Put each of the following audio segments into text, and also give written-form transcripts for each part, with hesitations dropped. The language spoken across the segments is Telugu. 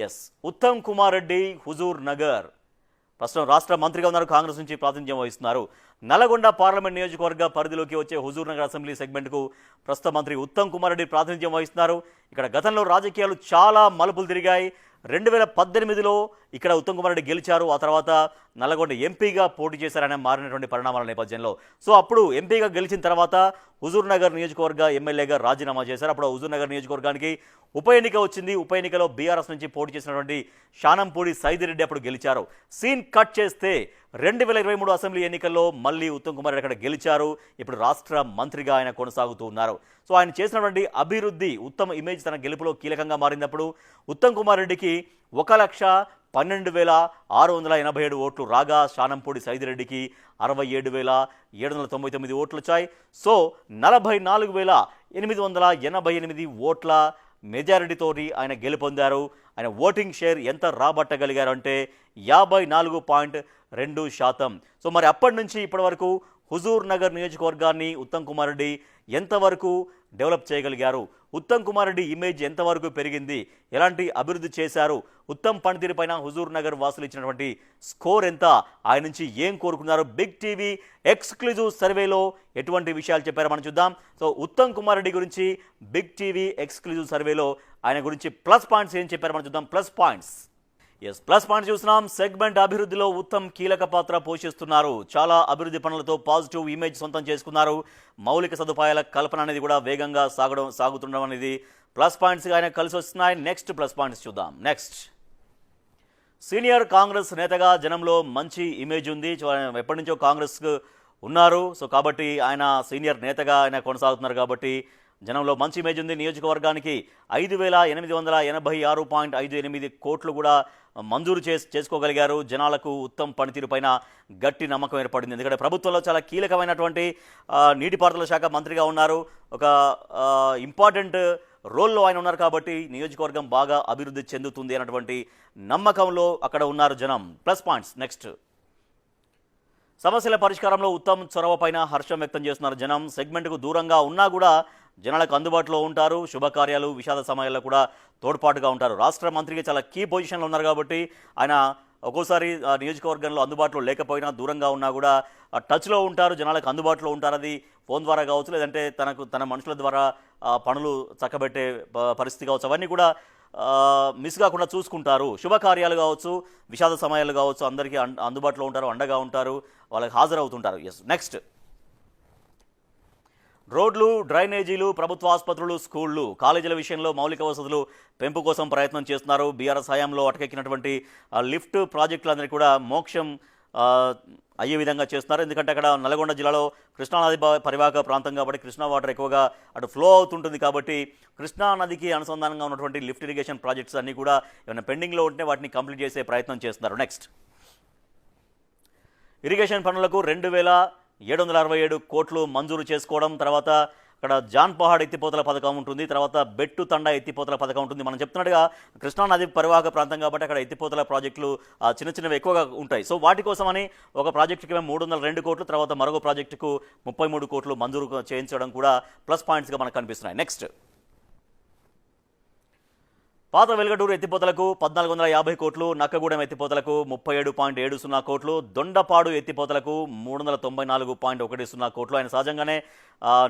ఎస్ ఉత్తమ్ కుమార్ రెడ్డి హుజూర్ నగర్ ప్రస్తుతం రాష్ట్ర మంత్రిగా ఉన్నారు. కాంగ్రెస్ నుంచి ప్రాతినిధ్యం వహిస్తున్నారు. నల్గొండ పార్లమెంట్ నియోజకవర్గ పరిధిలోకి వచ్చే హుజూర్ నగర్ అసెంబ్లీ సెగ్మెంట్కు ప్రస్తుత మంత్రి ఉత్తమ్ కుమార్ రెడ్డి ప్రాతినిధ్యం వహిస్తున్నారు. ఇక్కడ గతంలో రాజకీయాలు చాలా మలుపులు తిరిగాయి. 2018లో ఇక్కడ ఉత్తమ్ కుమార్ రెడ్డి గెలిచారు. ఆ తర్వాత నల్గొండ ఎంపీగా పోటీ చేశారని మారినటువంటి పరిణామాల నేపథ్యంలో అప్పుడు ఎంపీగా గెలిచిన తర్వాత హుజూర్ నగర్ నియోజకవర్గ ఎమ్మెల్యేగా రాజీనామా చేశారు. అప్పుడు హుజూర్ నగర్ నియోజకవర్గానికి ఉప ఎన్నిక వచ్చింది. ఉప ఎన్నికలో బీఆర్ఎస్ నుంచి పోటీ చేసినటువంటి శానంపూడి సైదిరెడ్డి అప్పుడు గెలిచారు. సీన్ కట్ చేస్తే 2023 అసెంబ్లీ ఎన్నికల్లో మళ్ళీ ఉత్తమ్ కుమార్ రెడ్డి అక్కడ గెలిచారు. ఇప్పుడు రాష్ట్ర మంత్రిగా ఆయన కొనసాగుతూ ఉన్నారు. ఆయన చేసినటువంటి అభివృద్ధి ఉత్తమ ఇమేజ్ తన గెలుపులో కీలకంగా మారినప్పుడు ఉత్తమ్ కుమార్ రెడ్డికి 1,12,687 ఓట్లు రాగా శానంపూడి సైదిరెడ్డికి 67,799 ఓట్లు వచ్చాయి. 44,888 ఓట్ల మెజారిటీతోటి ఆయన గెలుపొందారు. ఆయన ఓటింగ్ షేర్ ఎంత రాబట్టగలిగారు అంటే 54.2%. మరి అప్పటి నుంచి ఇప్పటి వరకు హుజూర్ నగర్ నియోజకవర్గాన్ని ఉత్తమ్ కుమార్ రెడ్డి ఎంతవరకు డెవలప్ చేయగలిగారు, ఉత్తమ్ కుమార్ రెడ్డి ఇమేజ్ ఎంతవరకు పెరిగింది, ఎలాంటి అభివృద్ధి చేశారు, ఉత్తమ్ పనితీరు పైన హుజూర్ నగర్ వాసులు ఇచ్చినటువంటి స్కోర్ ఎంత, ఆయన నుంచి ఏం కోరుకున్నారు, బిగ్ టీవీ ఎక్స్క్లూజివ్ సర్వేలో ఎటువంటి విషయాలు చెప్పారో మనం చూద్దాం. ఉత్తమ్ కుమార్ రెడ్డి గురించి బిగ్ టీవీ ఎక్స్క్లూజివ్ సర్వేలో ఆయన గురించి ప్లస్ పాయింట్స్ ఏం చెప్పారో మనం చూద్దాం. ప్లస్ పాయింట్స్ చూస్తున్నాం. సెగ్మెంట్ అభివృద్ధిలో ఉత్తమ్ కీలక పాత్ర పోషిస్తున్నారు. చాలా అభివృద్ధి పనులతో పాజిటివ్ ఇమేజ్ సొంతం చేసుకున్నారు. మౌలిక సదుపాయాల కల్పన అనేది కూడా వేగంగా సాగుతుండడం అనేది ప్లస్ పాయింట్స్గా ఆయన కలిసి వస్తున్నాయి. నెక్స్ట్ ప్లస్ పాయింట్స్ చూద్దాం. నెక్స్ట్ సీనియర్ కాంగ్రెస్ నేతగా జనంలో మంచి ఇమేజ్ ఉంది. ఎప్పటి నుంచో కాంగ్రెస్కు ఉన్నారు. కాబట్టి ఆయన సీనియర్ నేతగా ఆయన కొనసాగుతున్నారు కాబట్టి జనంలో మంచి ఇమేజ్ ఉంది. నియోజకవర్గానికి 5,886.58 కోట్లు కూడా మంజూరు చేసుకోగలిగారు. జనాలకు ఉత్తమ్ పనితీరు పైన గట్టి నమ్మకం ఏర్పడింది. ఎందుకంటే ప్రభుత్వంలో చాలా కీలకమైనటువంటి నీటిపారుదల శాఖ మంత్రిగా ఉన్నారు. ఒక ఇంపార్టెంట్ రోల్లో ఆయన ఉన్నారు కాబట్టి నియోజకవర్గం బాగా అభివృద్ధి చెందుతుంది అన్నటువంటి నమ్మకంలో అక్కడ ఉన్నారు జనం. Plus points. నెక్స్ట్ సమస్యల పరిష్కారంలో ఉత్తమ్ చొరవ పైన హర్షం వ్యక్తం చేస్తున్నారు జనం. సెగ్మెంట్కు దూరంగా ఉన్నా కూడా జనాలకు అందుబాటులో ఉంటారు. శుభకార్యాలు, విషాద సమయాల్లో కూడా తోడ్పాటుగా ఉంటారు. రాష్ట్ర మంత్రికి చాలా కీ పొజిషన్లో ఉన్నారు కాబట్టి ఆయన ఒక్కోసారి నియోజకవర్గంలో అందుబాటులో లేకపోయినా దూరంగా ఉన్నా కూడా టచ్లో ఉంటారు, జనాలకు అందుబాటులో ఉంటారు. అది ఫోన్ ద్వారా కావచ్చు, లేదంటే తన మనుషుల ద్వారా పనులు చక్కబెట్టే పరిస్థితి కావచ్చు, అవన్నీ కూడా మిస్ కాకుండా చూసుకుంటారు. శుభకార్యాలు కావచ్చు, విషాద సమయాలు కావచ్చు, అందరికీ అందుబాటులో ఉంటారు, అండగా ఉంటారు, వాళ్ళకి హాజరవుతుంటారు. నెక్స్ట్ రోడ్లు, డ్రైనేజీలు, ప్రభుత్వ ఆసుపత్రులు, స్కూళ్లు, కాలేజీల విషయంలో మౌలిక వసతులు పెంపు కోసం ప్రయత్నం చేస్తున్నారు. బీఆర్ఎస్ హయాంలో అటకెక్కినటువంటి లిఫ్ట్ ప్రాజెక్టులందరికీ కూడా మోక్షం అయ్యే విధంగా చేస్తున్నారు. ఎందుకంటే అక్కడ నల్గొండ జిల్లాలో కృష్ణానది పరివాహక ప్రాంతం కాబట్టి కృష్ణా వాటర్ ఎక్కువగా అటు ఫ్లో అవుతుంటుంది. కాబట్టి కృష్ణానదికి అనుసంధానంగా ఉన్నటువంటి లిఫ్ట్ ఇరిగేషన్ ప్రాజెక్ట్స్ అన్నీ కూడా ఏమైనా పెండింగ్లో ఉంటే వాటిని కంప్లీట్ చేసే ప్రయత్నం చేస్తున్నారు. నెక్స్ట్ ఇరిగేషన్ పనులకు 2,767 కోట్లు మంజూరు చేసుకోవడం. తర్వాత అక్కడ జాన్పహాడ్ ఎత్తిపోతల పథకం ఉంటుంది, తర్వాత బెట్టు తండా ఎత్తిపోతల పథకం ఉంటుంది. మనం చెప్తున్నట్టుగా కృష్ణానది పరివాహక ప్రాంతం కాబట్టి అక్కడ ఎత్తిపోతల ప్రాజెక్టులు చిన్నవి ఎక్కువగా ఉంటాయి. వాటి కోసమని ఒక ప్రాజెక్టుకి 302 కోట్లు, తర్వాత మరొక ప్రాజెక్టుకు 33 కోట్లు మంజూరు చేయించడం కూడా ప్లస్ పాయింట్స్గా మనకు కనిపిస్తున్నాయి. నెక్స్ట్ పాత వెలుగటూరు ఎత్తిపోతలకు 1,450 కోట్లు, నక్కగూడెం ఎత్తిపోతలకు 37.70 కోట్లు, దొండపాడు ఎత్తిపోతలకు 394.10 కోట్లు. ఆయన సహజంగానే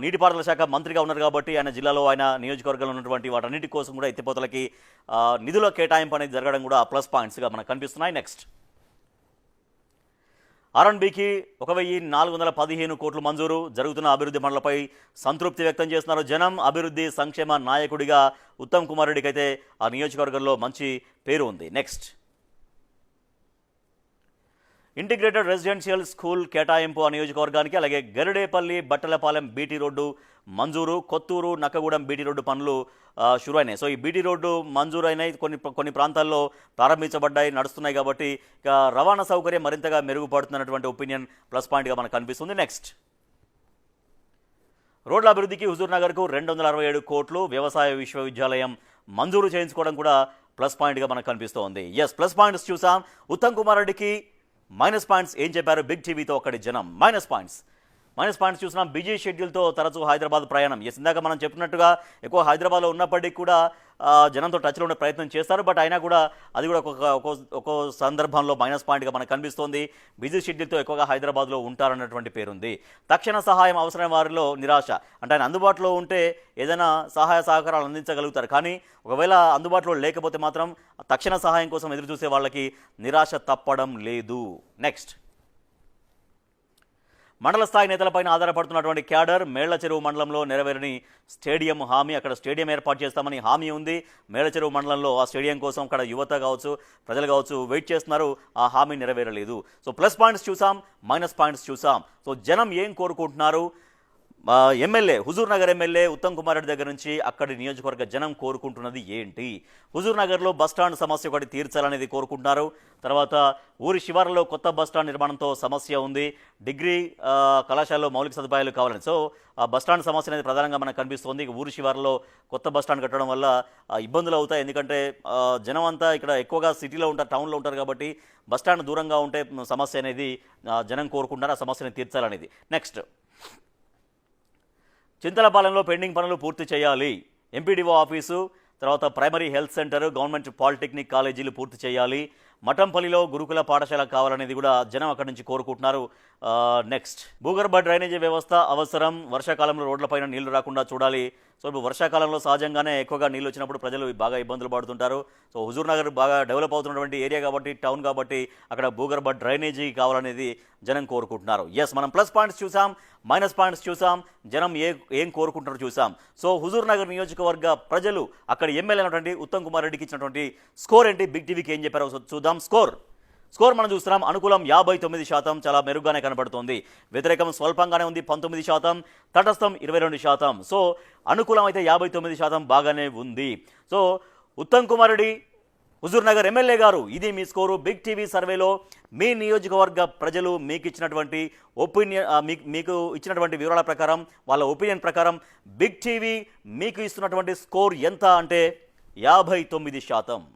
నీటిపారుదల శాఖ మంత్రిగా ఉన్నారు కాబట్టి ఆయన జిల్లాలో, ఆయన నియోజకవర్గంలో ఉన్నటువంటి వాటన్నిటి కోసం కూడా ఎత్తిపోతలకి నిధుల కేటాయింపు అనేది జరగడం కూడా ప్లస్ పాయింట్స్గా మనకు కనిపిస్తున్నాయి. నెక్స్ట్ R&Bకి 1,415 కోట్లు మంజూరు. జరుగుతున్న అభివృద్ధి పనులపై సంతృప్తి వ్యక్తం చేస్తున్నారు జనం. అభివృద్ధి సంక్షేమ నాయకుడిగా ఉత్తమ్ కుమార్ రెడ్డికి అయితే ఆ నియోజకవర్గంలో మంచి పేరు ఉంది. నెక్స్ట్ ఇంటిగ్రేటెడ్ రెసిడెన్షియల్ స్కూల్ కేటాయింపు ఆ నియోజకవర్గానికి, అలాగే గరిడేపల్లి బట్టలపాలెం బీటీ రోడ్డు మంజూరు, కొత్తూరు నక్కగూడెం బీటీ రోడ్డు పనులు షురు అయినాయి. ఈ బీటీ రోడ్డు మంజూరు అయినాయి, కొన్ని ప్రాంతాల్లో ప్రారంభించబడ్డాయి, నడుస్తున్నాయి. కాబట్టి ఇక రవాణా సౌకర్యం మరింతగా మెరుగుపడుతున్నటువంటి ఒపీనియన్ ప్లస్ పాయింట్గా మనకు కనిపిస్తుంది. నెక్స్ట్ రోడ్ల అభివృద్ధికి హుజూర్ నగర్కు 267 కోట్లు, వ్యవసాయ విశ్వవిద్యాలయం మంజూరు చేయించుకోవడం కూడా ప్లస్ పాయింట్గా మనకు కనిపిస్తోంది. ప్లస్ పాయింట్స్ చూసాం. ఉత్తమ్ కుమార్ రెడ్డికి మైనస్ పాయింట్స్ ఏం చెప్పారు బిగ్ టీవీతో అక్కడి జనం. మైనస్ పాయింట్స్ మైనస్ పాయింట్స్ చూసినాం. బిజీ షెడ్యూల్తో తరచూ హైదరాబాద్ ప్రయాణం. ఇందాక మనం చెప్పినట్టుగా ఎక్కువ హైదరాబాద్లో ఉన్నప్పటికీ కూడా జనంతో టచ్లో ఉండే ప్రయత్నం చేస్తారు. బట్ అయినా కూడా అది కూడా ఒక్కో సందర్భంలో మైనస్ పాయింట్గా మనకు కనిపిస్తోంది. బిజీ షెడ్యూల్తో ఎక్కువగా హైదరాబాద్లో ఉంటారన్నటువంటి పేరుంది. తక్షణ సహాయం అవసరమైన వారిలో నిరాశ. అంటే ఆయన అందుబాటులో ఉంటే ఏదైనా సహాయ సహకారాలు అందించగలుగుతారు. కానీ ఒకవేళ అందుబాటులో లేకపోతే మాత్రం తక్షణ సహాయం కోసం ఎదురు చూసే వాళ్ళకి నిరాశ తప్పడం లేదు. నెక్స్ట్, మండల స్థాయి నేతలపైన ఆధారపడుతున్నటువంటి క్యాడర్. మేళ్ల చెరువు మండలంలో నెరవేరని స్టేడియం హామీ. అక్కడ స్టేడియం ఏర్పాటు చేస్తామని హామీ ఉంది. మేళ్ల చెరువు మండలంలో ఆ స్టేడియం కోసం అక్కడ యువత కావచ్చు, ప్రజలు కావచ్చు వెయిట్ చేస్తున్నారు. ఆ హామీ నెరవేరలేదు. సో ప్లస్ పాయింట్స్ చూసాం, మైనస్ పాయింట్స్ చూసాం. సో జనం ఏం కోరుకుంటున్నారు? ఎమ్మెల్యే హుజూర్ నగర్ ఎమ్మెల్యే ఉత్తమ్ కుమార్ రెడ్డి దగ్గర నుంచి అక్కడి నియోజకవర్గ జనం కోరుకుంటున్నది ఏంటి? హుజూర్ నగర్లో బస్టాండ్ సమస్య ఒకటి తీర్చాలనేది కోరుకుంటున్నారు. తర్వాత ఊరి శివారులో కొత్త బస్టాండ్ నిర్మాణంతో సమస్య ఉంది. డిగ్రీ కళాశాలలో మౌలిక సదుపాయాలు కావాలని. సో ఆ బస్టాండ్ సమస్య అనేది ప్రధానంగా మనకు కనిపిస్తోంది. ఊరి శివారులో కొత్త బస్టాండ్ కట్టడం వల్ల ఇబ్బందులు అవుతాయి. ఎందుకంటే జనం అంతా ఇక్కడ ఎక్కువగా సిటీలో ఉంటారు, టౌన్లో ఉంటారు కాబట్టి బస్టాండ్ దూరంగా ఉంటే సమస్య అనేది జనం కోరుకుంటున్నారు. ఆ సమస్యను తీర్చాలనేది. నెక్స్ట్, చింతలపాలెంలో పెండింగ్ పనులు పూర్తి చేయాలి. ఎంపీడీఓ ఆఫీసు, తర్వాత primary health centre, government polytechnic కాలేజీలు పూర్తి చేయాలి. మఠంపల్లిలో గురుకుల పాఠశాల కావాలనేది కూడా జనం అక్కడి నుంచి కోరుకుంటున్నారు. నెక్స్ట్, భూగర్భ డ్రైనేజీ వ్యవస్థ అవసరం. వర్షాకాలంలో రోడ్లపైన నీళ్లు రాకుండా చూడాలి. సో ఇప్పుడు వర్షాకాలంలో సహజంగానే ఎక్కువగా నీళ్ళు వచ్చినప్పుడు ప్రజలు బాగా ఇబ్బందులు పడుతుంటారు. సో హుజూర్ నగర్ బాగా డెవలప్ అవుతున్నటువంటి ఏరియా కాబట్టి, టౌన్ కాబట్టి అక్కడ భూగర్భ డ్రైనేజీ కావాలనేది జనం కోరుకుంటున్నారు. ఎస్, మనం ప్లస్ పాయింట్స్ చూసాం, మైనస్ పాయింట్స్ చూసాం, జనం ఏం కోరుకుంటున్నారో చూసాం. సో హుజూర్ నగర్ నియోజకవర్గ ప్రజలు అక్కడ ఎమ్మెల్యే అయినటువంటి ఉత్తమ్ కుమార్ రెడ్డికి ఇచ్చినటువంటి స్కోర్ ఏంటి, బిగ్ టీవీకి ఏం చెప్పారో చూద్దాం. స్కోర్ మనం చూస్తున్నాం. అనుకూలం 59%, చాలా మెరుగ్గానే కనబడుతోంది. వ్యతిరేకం స్వల్పంగానే ఉంది 19%, తటస్థం 22%. సో అనుకూలం అయితే 59% బాగానే ఉంది. సో ఉత్తమ్ కుమార్ రెడ్డి హుజూర్ నగర్ ఎమ్మెల్యే గారు, ఇది మీ స్కోరు. బిగ్ టీవీ సర్వేలో మీ నియోజకవర్గ ప్రజలు మీకు ఇచ్చినటువంటి మీకు ఇచ్చినటువంటి వివరాల ప్రకారం, వాళ్ళ ఒపీనియన్ ప్రకారం బిగ్ టీవీ మీకు ఇస్తున్నటువంటి స్కోర్ ఎంత అంటే 59%.